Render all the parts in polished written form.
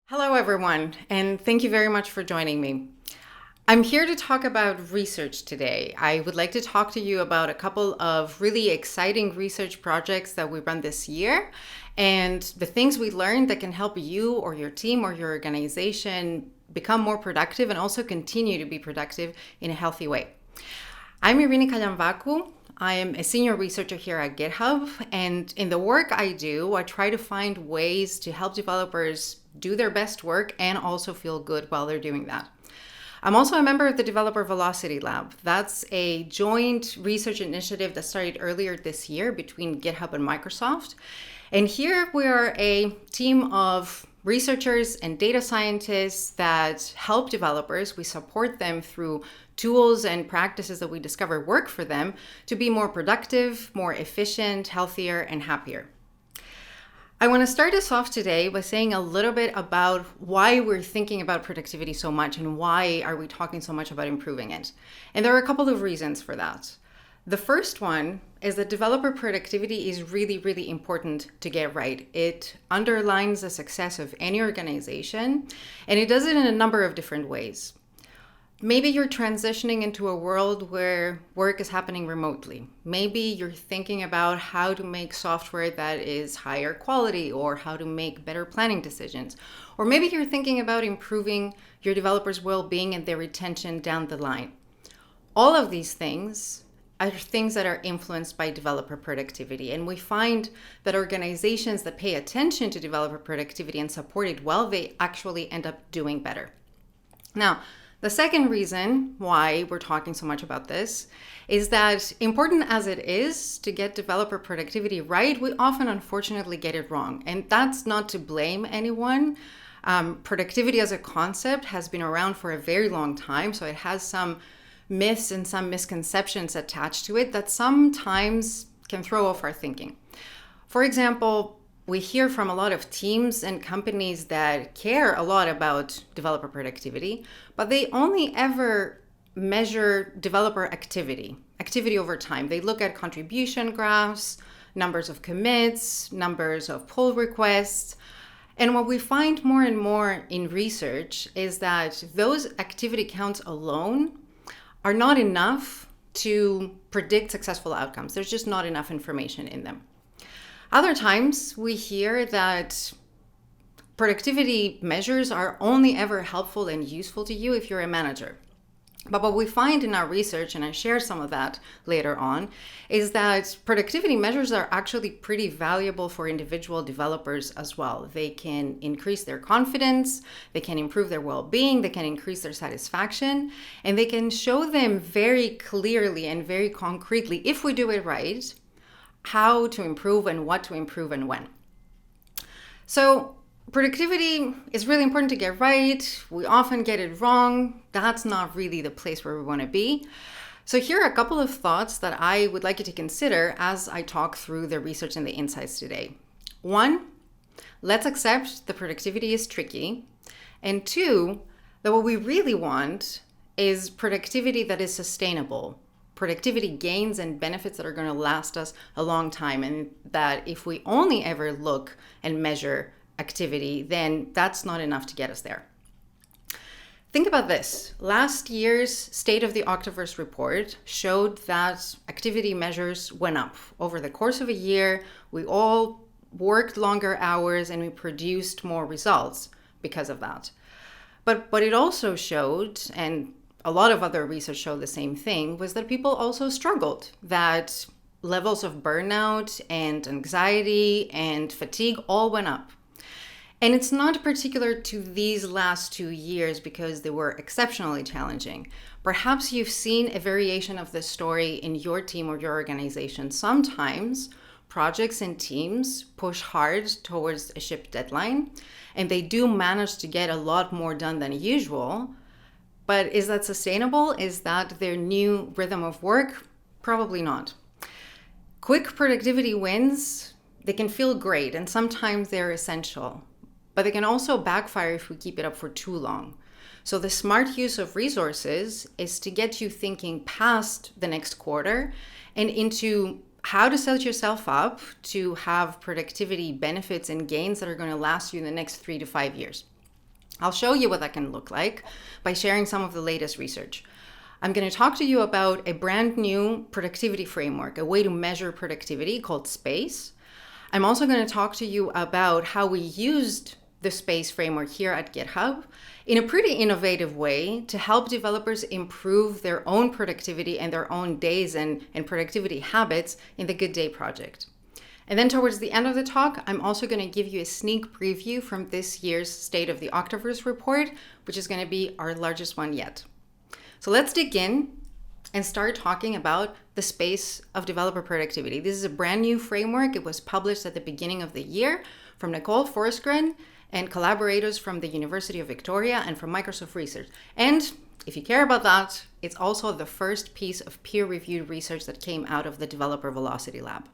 Hello, everyone, and thank you very much for joining me. I'm here to talk about research today. I would like to talk to you about a couple of really exciting research projects that we run this year and the things we learned that can help you or your team or your organization become more productive and also continue to be productive in a healthy way. I'm Eirini Kalliamvakou. I am a senior researcher here at GitHub, and in the work I do, I try to find ways to help developers do their best work and also feel good while they're doing that. I'm also a member of the Developer Velocity Lab. That's a joint research initiative that started earlier this year between GitHub and Microsoft. And here we are a team of researchers and data scientists that help developers. We support them through tools and practices that we discover work for them to be more productive, more efficient, healthier, and happier. I want to start us off today by saying a little bit about why we're thinking about productivity so much and why are we talking so much about improving it. And there are a couple of reasons for that. The first one is that developer productivity is really, really important to get right. It underlines the success of any organization, and it does it in a number of different ways. Maybe you're transitioning into a world where work is happening remotely. Maybe you're thinking about how to make software that is higher quality or how to make better planning decisions. Or maybe you're thinking about improving your developers' well-being and their retention down the line. All of these things are things that are influenced by developer productivity. And we find that organizations that pay attention to developer productivity and support it well, they actually end up doing better. Now, the second reason why we're talking so much about this is that important as it is to get developer productivity right, we often unfortunately get it wrong. And that's not to blame anyone. Productivity as a concept has been around for a very long time, so it has some myths and some misconceptions attached to it that sometimes can throw off our thinking. For example, we hear from a lot of teams and companies that care a lot about developer productivity, but they only ever measure developer activity over time. They look at contribution graphs, numbers of commits, numbers of pull requests. And what we find more and more in research is that those activity counts alone are not enough to predict successful outcomes. There's just not enough information in them. Other times we hear that productivity measures are only ever helpful and useful to you if you're a manager. But what we find in our research, and I share some of that later on, is that productivity measures are actually pretty valuable for individual developers as well. They can increase their confidence, they can improve their well-being, they can increase their satisfaction, and they can show them very clearly and very concretely, if we do it right, how to improve and what to improve and when. So productivity is really important to get right. We often get it wrong. That's not really the place where we want to be. So here are a couple of thoughts that I would like you to consider as I talk through the research and the insights today. One, let's accept that productivity is tricky. And two, that what we really want is productivity that is sustainable. Productivity gains and benefits that are going to last us a long time, and that if we only ever look and measure activity, then that's not enough to get us there. Think about this. Last year's State of the Octoverse report showed that activity measures went up. Over the course of a year, we all worked longer hours and we produced more results because of that. But what it also showed, and a lot of other research showed the same thing, was that people also struggled, that levels of burnout and anxiety and fatigue all went up. And it's not particular to these last 2 years because they were exceptionally challenging. Perhaps you've seen a variation of this story in your team or your organization. Sometimes projects and teams push hard towards a ship deadline, and they do manage to get a lot more done than usual. But is that sustainable? Is that their new rhythm of work? Probably not. Quick productivity wins, they can feel great, and sometimes they're essential, but they can also backfire if we keep it up for too long. So the smart use of resources is to get you thinking past the next quarter and into how to set yourself up to have productivity benefits and gains that are going to last you in the next 3 to 5 years. I'll show you what that can look like by sharing some of the latest research. I'm going to talk to you about a brand new productivity framework, a way to measure productivity called SPACE. I'm also going to talk to you about how we used the SPACE framework here at GitHub in a pretty innovative way to help developers improve their own productivity and their own days and productivity habits in the Good Day project. And then towards the end of the talk, I'm also going to give you a sneak preview from this year's State of the Octoverse report, which is going to be our largest one yet. So let's dig in and start talking about the SPACE of developer productivity. This is a brand new framework. It was published at the beginning of the year from Nicole Forsgren and collaborators from the University of Victoria and from Microsoft Research. And if you care about that, it's also the first piece of peer-reviewed research that came out of the Developer Velocity Lab.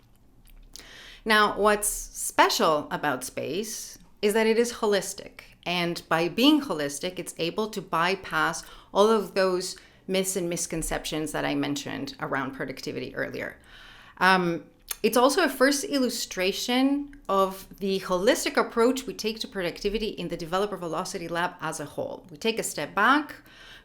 Now, what's special about SPACE is that it is holistic. And by being holistic, it's able to bypass all of those myths and misconceptions that I mentioned around productivity earlier. It's also a first illustration of the holistic approach we take to productivity in the Developer Velocity Lab as a whole. We take a step back,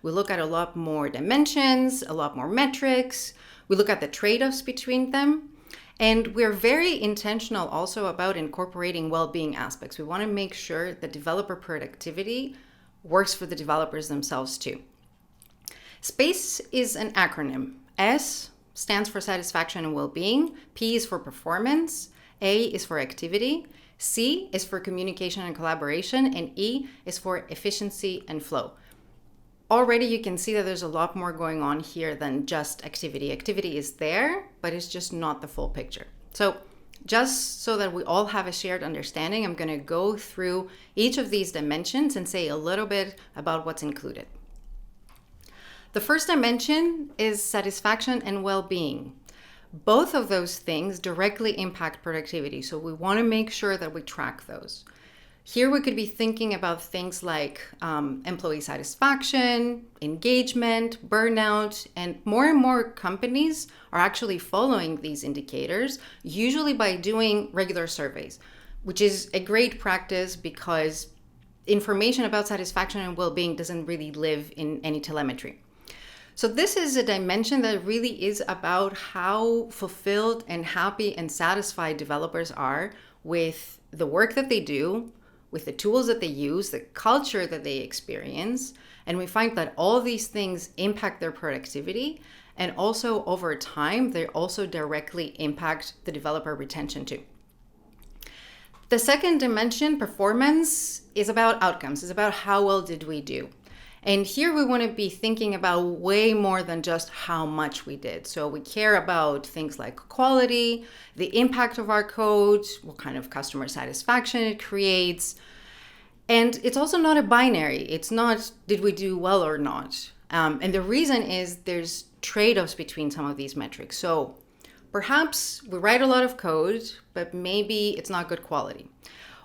we look at a lot more dimensions, a lot more metrics, we look at the trade-offs between them. And we're very intentional also about incorporating well-being aspects. We want to make sure that developer productivity works for the developers themselves too. SPACE is an acronym. S stands for satisfaction and well-being. P is for performance. A is for activity. C is for communication and collaboration. And E is for efficiency and flow. Already you can see that there's a lot more going on here than just activity. Activity is there, but it's just not the full picture. So just so that we all have a shared understanding, I'm going to go through each of these dimensions and say a little bit about what's included. The first dimension is satisfaction and well-being. Both of those things directly impact productivity, so we want to make sure that we track those. Here we could be thinking about things like employee satisfaction, engagement, burnout, and more companies are actually following these indicators, usually by doing regular surveys, which is a great practice because information about satisfaction and well-being doesn't really live in any telemetry. So this is a dimension that really is about how fulfilled and happy and satisfied developers are with the work that they do, with the tools that they use, the culture that they experience. And we find that all these things impact their productivity. And also over time, they also directly impact the developer retention too. The second dimension, performance, is about outcomes. It's about how well did we do. And here we want to be thinking about way more than just how much we did. So we care about things like quality, the impact of our code, what kind of customer satisfaction it creates. And it's also not a binary. It's not, did we do well or not? And the reason is there's trade-offs between some of these metrics. So perhaps we write a lot of code, but maybe it's not good quality.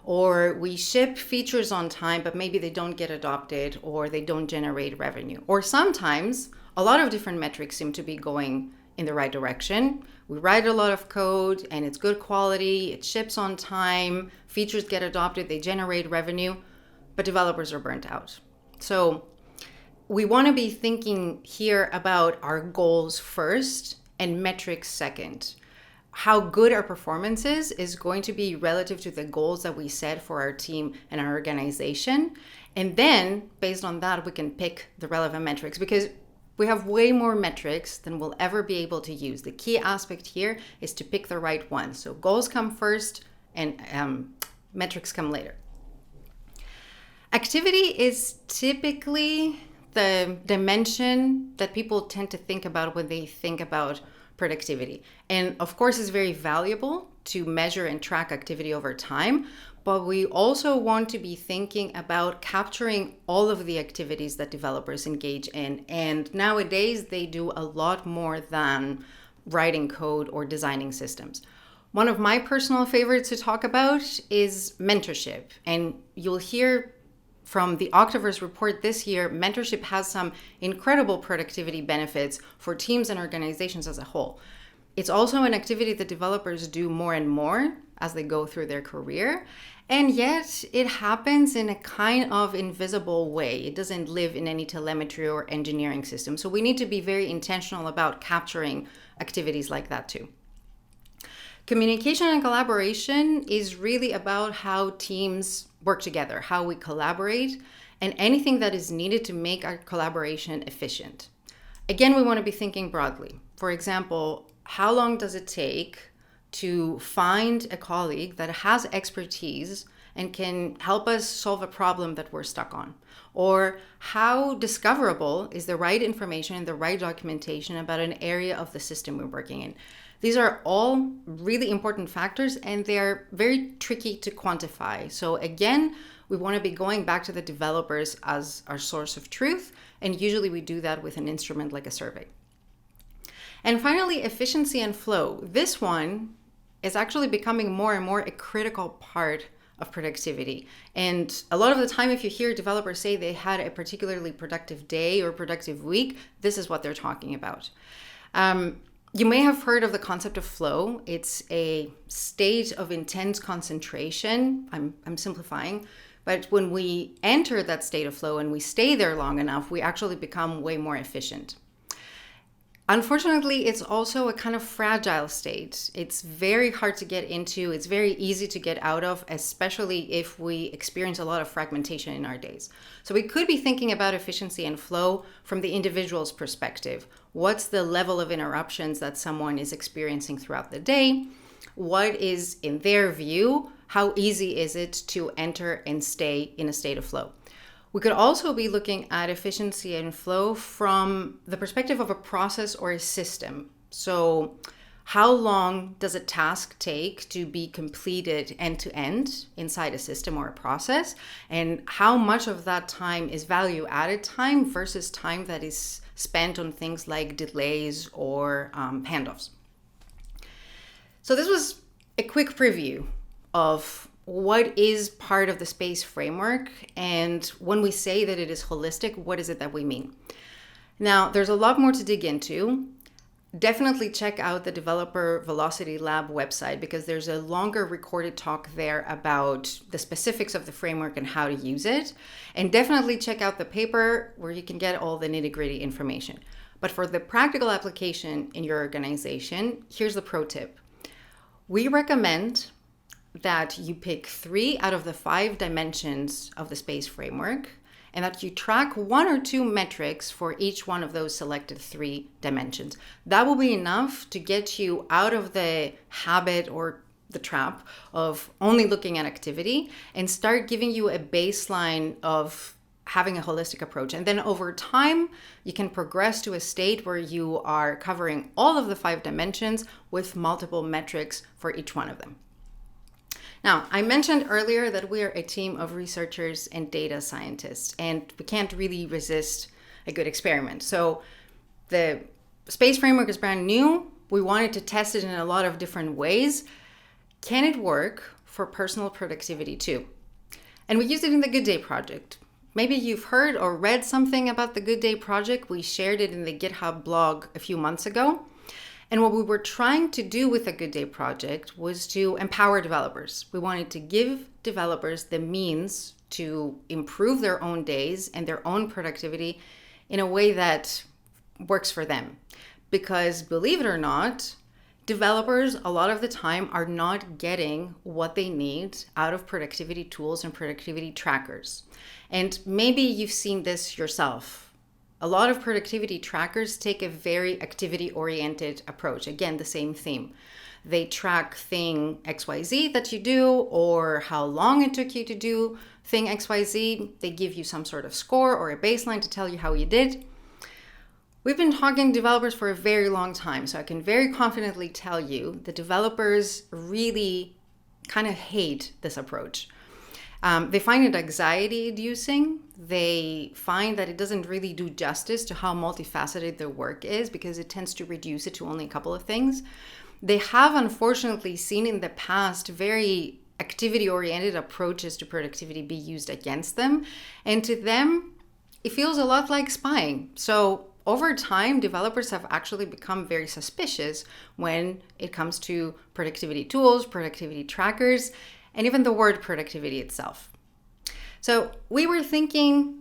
Or we ship features on time, but maybe they don't get adopted or they don't generate revenue. Or sometimes a lot of different metrics seem to be going in the right direction. We write a lot of code and it's good quality, it ships on time, features get adopted, they generate revenue, but developers are burnt out. So we want to be thinking here about our goals first and metrics second. How good our performance is going to be relative to the goals that we set for our team and our organization. And then based on that, we can pick the relevant metrics because we have way more metrics than we'll ever be able to use. The key aspect here is to pick the right ones. So goals come first and metrics come later. Activity is typically the dimension that people tend to think about when they think about productivity. And of course, it's very valuable to measure and track activity over time, but we also want to be thinking about capturing all of the activities that developers engage in. And nowadays, they do a lot more than writing code or designing systems. One of my personal favorites to talk about is mentorship. And you'll hear from the Octoverse report this year, mentorship has some incredible productivity benefits for teams and organizations as a whole. It's also an activity that developers do more and more as they go through their career. And yet it happens in a kind of invisible way. It doesn't live in any telemetry or engineering system. So we need to be very intentional about capturing activities like that too. Communication and collaboration is really about how teams work together, how we collaborate, and anything that is needed to make our collaboration efficient. Again, we want to be thinking broadly. For example, how long does it take to find a colleague that has expertise and can help us solve a problem that we're stuck on? Or how discoverable is the right information and the right documentation about an area of the system we're working in? These are all really important factors, and they're very tricky to quantify. So again, we want to be going back to the developers as our source of truth, and usually we do that with an instrument like a survey. And finally, efficiency and flow. This one is actually becoming more and more a critical part of productivity. And a lot of the time, if you hear developers say they had a particularly productive day or productive week, this is what they're talking about. You may have heard of the concept of flow. It's a state of intense concentration. I'm simplifying. But when we enter that state of flow and we stay there long enough, we actually become way more efficient. Unfortunately, it's also a kind of fragile state. It's very hard to get into. It's very easy to get out of, especially if we experience a lot of fragmentation in our days. So we could be thinking about efficiency and flow from the individual's perspective. What's the level of interruptions that someone is experiencing throughout the day? What is, in their view, how easy is it to enter and stay in a state of flow? We could also be looking at efficiency and flow from the perspective of a process or a system. So how long does a task take to be completed end to end inside a system or a process? And how much of that time is value added time versus time that is spent on things like delays or handoffs? So this was a quick preview of what is part of the SPACE framework, and when we say that it is holistic, what is it that we mean? Now, there's a lot more to dig into. Definitely check out the Developer Velocity Lab website, because there's a longer recorded talk there about the specifics of the framework and how to use it. And definitely check out the paper where you can get all the nitty-gritty information. But for the practical application in your organization, here's the pro tip. We recommend that you pick 3 out of the 5 dimensions of the SPACE framework, and that you track 1 or 2 metrics for each one of those selected 3 dimensions. That will be enough to get you out of the habit or the trap of only looking at activity and start giving you a baseline of having a holistic approach. And then over time, you can progress to a state where you are covering all of the 5 dimensions with multiple metrics for each one of them. Now, I mentioned earlier that we are a team of researchers and data scientists, and we can't really resist a good experiment. So the SPACE framework is brand new. We wanted to test it in a lot of different ways. Can it work for personal productivity too? And we used it in the Good Day project. Maybe you've heard or read something about the Good Day project. We shared it in the GitHub blog a few months ago. And what we were trying to do with the Good Day project was to empower developers. We wanted to give developers the means to improve their own days and their own productivity in a way that works for them. Because believe it or not, developers a lot of the time are not getting what they need out of productivity tools and productivity trackers. And maybe you've seen this yourself. A lot of productivity trackers take a very activity-oriented approach. Again, the same theme. They track thing XYZ that you do, or how long it took you to do thing XYZ. They give you some sort of score or a baseline to tell you how you did. We've been talking to developers for a very long time, so I can very confidently tell you the developers really kind of hate this approach. They find it anxiety-inducing. They find that it doesn't really do justice to how multifaceted their work is, because it tends to reduce it to only a couple of things. They have unfortunately seen in the past very activity-oriented approaches to productivity be used against them. And to them, it feels a lot like spying. So over time, developers have actually become very suspicious when it comes to productivity tools, productivity trackers. and even the word productivity itself. So we were thinking,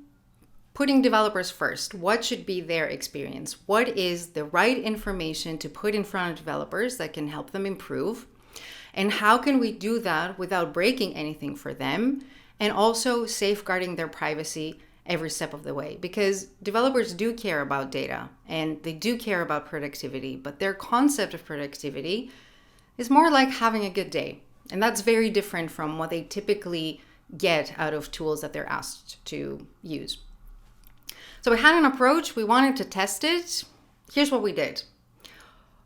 putting developers first. What should be their experience? What is the right information to put in front of developers that can help them improve? And how can we do that without breaking anything for them and also safeguarding their privacy every step of the way? Because developers do care about data and they do care about productivity, but their concept of productivity is more like having a good day. And that's very different from what they typically get out of tools that they're asked to use. So we had an approach, we wanted to test it. Here's what we did.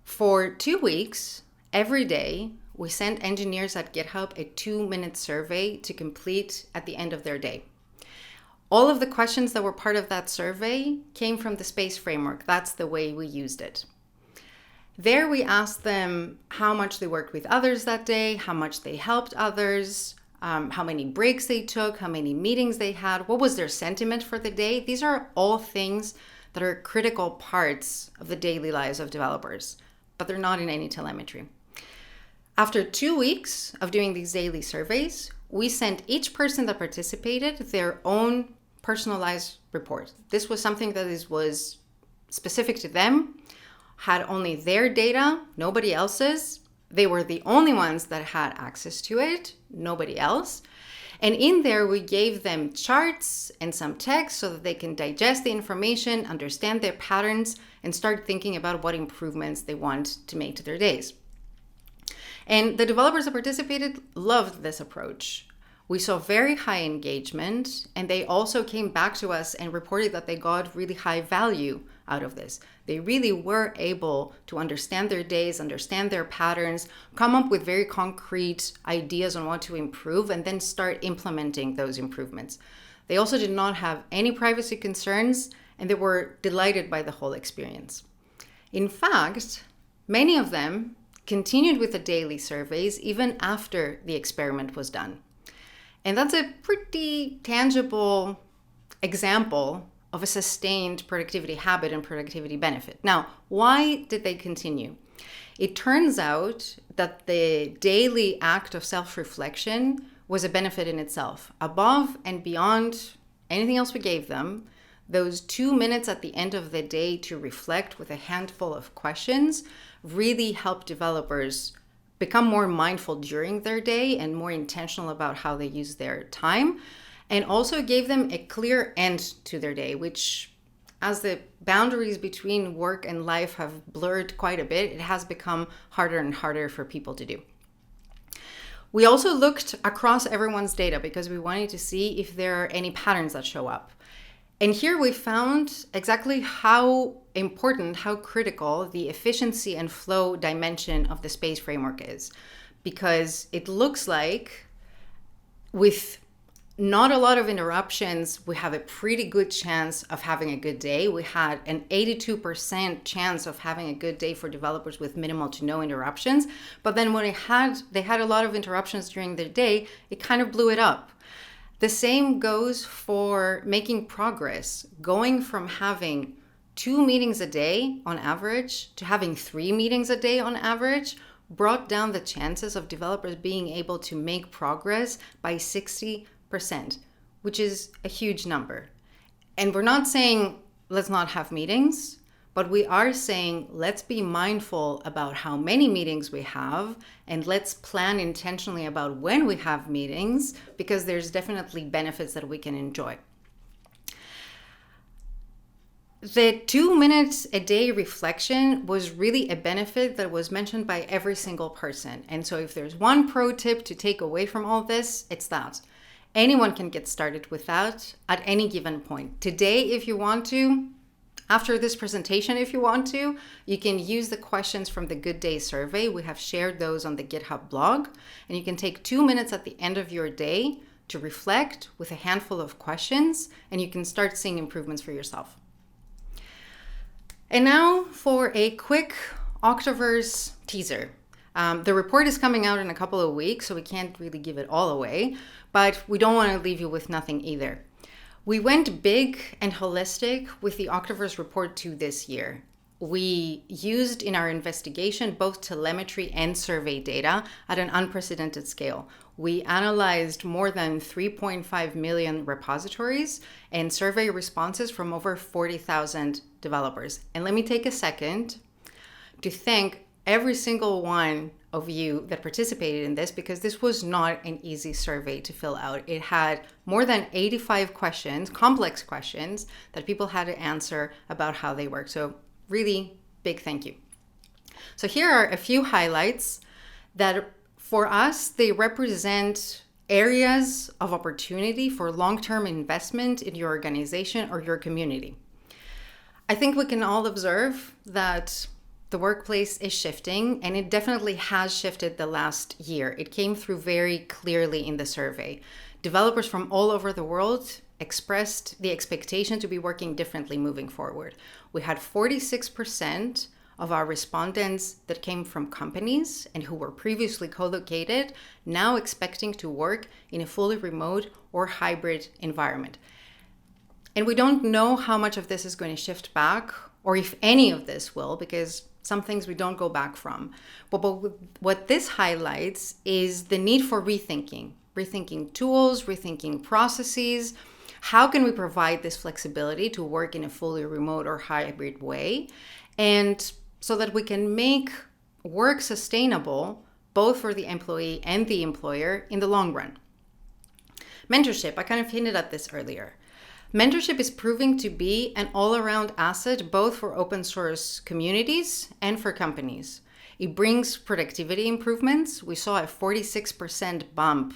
For 2 weeks, every day, we sent engineers at GitHub a 2-minute survey to complete at the end of their day. All of the questions that were part of that survey came from the SPACE framework. That's the way we used it. There we asked them how much they worked with others that day, how much they helped others, how many breaks they took, how many meetings they had, what was their sentiment for the day. These are all things that are critical parts of the daily lives of developers, but they're not in any telemetry. After 2 weeks of doing these daily surveys, we sent each person that participated their own personalized report. This was something that was specific to them, had only their data, nobody else's. They were the only ones that had access to it, nobody else. And in there, we gave them charts and some text so that they can digest the information, understand their patterns, and start thinking about what improvements they want to make to their days. And the developers that participated loved this approach. We saw very high engagement, and they also came back to us and reported that they got really high value out of this. They really were able to understand their days, understand their patterns, come up with very concrete ideas on what to improve, and then start implementing those improvements. They also did not have any privacy concerns, and they were delighted by the whole experience. In fact, many of them continued with the daily surveys even after the experiment was done. And that's a pretty tangible example of a sustained productivity habit and productivity benefit. Now, why did they continue? It turns out that the daily act of self-reflection was a benefit in itself. Above and beyond anything else we gave them, those 2 minutes at the end of the day to reflect with a handful of questions really helped developers become more mindful during their day and more intentional about how they use their time, and also gave them a clear end to their day, which, as the boundaries between work and life have blurred quite a bit, it has become harder and harder for people to do. We also looked across everyone's data because we wanted to see if there are any patterns that show up. And here we found exactly how important, how critical the efficiency and flow dimension of the SPACE framework is. Because it looks like with not a lot of interruptions, we have a pretty good chance of having a good day. We had an 82% chance of having a good day for developers with minimal to no interruptions. But then when they had a lot of interruptions during their day, it kind of blew it up. The same goes for making progress, going from having 2 meetings a day on average to having 3 meetings a day on average, brought down the chances of developers being able to make progress by 60%, which is a huge number. And we're not saying let's not have meetings, but we are saying let's be mindful about how many meetings we have, and let's plan intentionally about when we have meetings, because there's definitely benefits that we can enjoy. The 2 minutes a day reflection was really a benefit that was mentioned by every single person. And so if there's one pro tip to take away from all this, it's that. Anyone can get started with that at any given point. Today, if you want to, after this presentation, if you want to, you can use the questions from the Good Day survey. We have shared those on the GitHub blog, and you can take 2 minutes at the end of your day to reflect with a handful of questions, and you can start seeing improvements for yourself. And now for a quick Octoverse teaser. The report is coming out in a couple of weeks, so we can't really give it all away, but we don't want to leave you with nothing either. We went big and holistic with the Octoverse report 2 this year. we used in our investigation both telemetry and survey data at an unprecedented scale. We analyzed more than 3.5 million repositories and survey responses from over 40,000 developers. And let me take a second to thank every single one of you that participated in this, because this was not an easy survey to fill out. It had more than 85 questions, complex questions that people had to answer about how they work. So really big thank you. So here are a few highlights that for us, they represent areas of opportunity for long-term investment in your organization or your community. I think we can all observe that the workplace is shifting, and it definitely has shifted the last year. It came through very clearly in the survey. Developers from all over the world expressed the expectation to be working differently moving forward. We had 46% of our respondents that came from companies and who were previously co-located, now expecting to work in a fully remote or hybrid environment. And we don't know how much of this is going to shift back, or if any of this will, because some things we don't go back from. But what this highlights is the need for rethinking tools, rethinking processes. How can we provide this flexibility to work in a fully remote or hybrid way? And so that we can make work sustainable, both for the employee and the employer in the long run. Mentorship, I kind of hinted at this earlier. Mentorship is proving to be an all-around asset, both for open source communities and for companies. It brings productivity improvements. We saw a 46% bump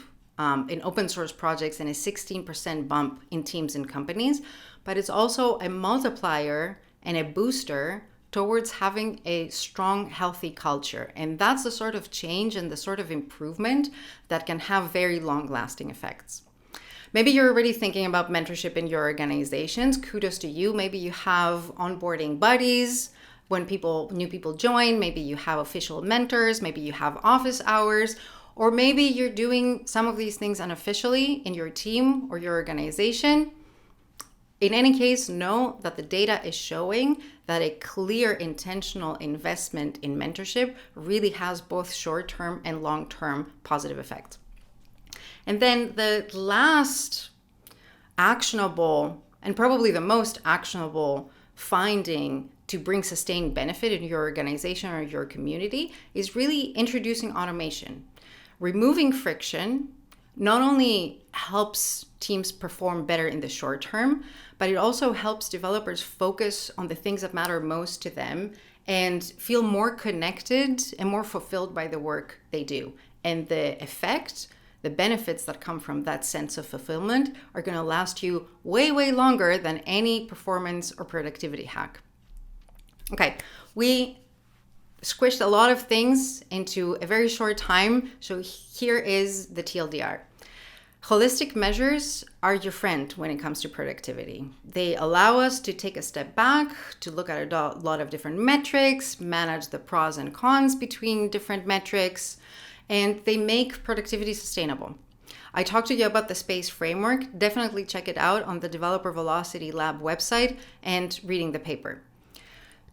in open source projects and a 16% bump in teams and companies, but it's also a multiplier and a booster towards having a strong, healthy culture. And that's the sort of change and the sort of improvement that can have very long-lasting effects. Maybe you're already thinking about mentorship in your organizations. Kudos to you. Maybe you have onboarding buddies when new people join. Maybe you have official mentors. Maybe you have office hours. Or maybe you're doing some of these things unofficially in your team or your organization. In any case, know that the data is showing that a clear intentional investment in mentorship really has both short-term and long-term positive effects. And then the last actionable, and probably the most actionable finding to bring sustained benefit in your organization or your community is really introducing automation. Removing friction not only helps teams perform better in the short term, but it also helps developers focus on the things that matter most to them and feel more connected and more fulfilled by the work they do. And the effect, the benefits that come from that sense of fulfillment are going to last you way, way longer than any performance or productivity hack. Okay, we squished a lot of things into a very short time. So here is the TLDR. Holistic measures are your friend when it comes to productivity. They allow us to take a step back, to look at a lot of different metrics, manage the pros and cons between different metrics, and they make productivity sustainable. I talked to you about the SPACE framework. Definitely check it out on the Developer Velocity Lab website and reading the paper.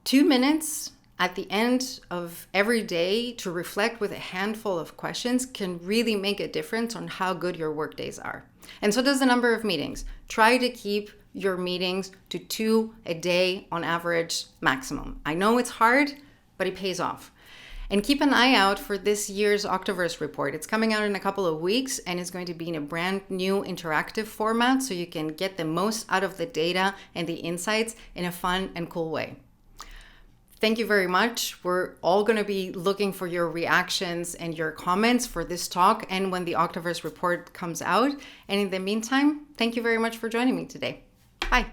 2 minutes at the end of every day to reflect with a handful of questions can really make a difference on how good your work days are. And so does the number of meetings. Try to keep your meetings to 2 a day on average maximum. I know it's hard, but it pays off. And keep an eye out for this year's Octoverse report. It's coming out in a couple of weeks and it's going to be in a brand new interactive format so you can get the most out of the data and the insights in a fun and cool way. Thank you very much. We're all going to be looking for your reactions and your comments for this talk and when the Octoverse report comes out. And in the meantime, thank you very much for joining me today. Bye.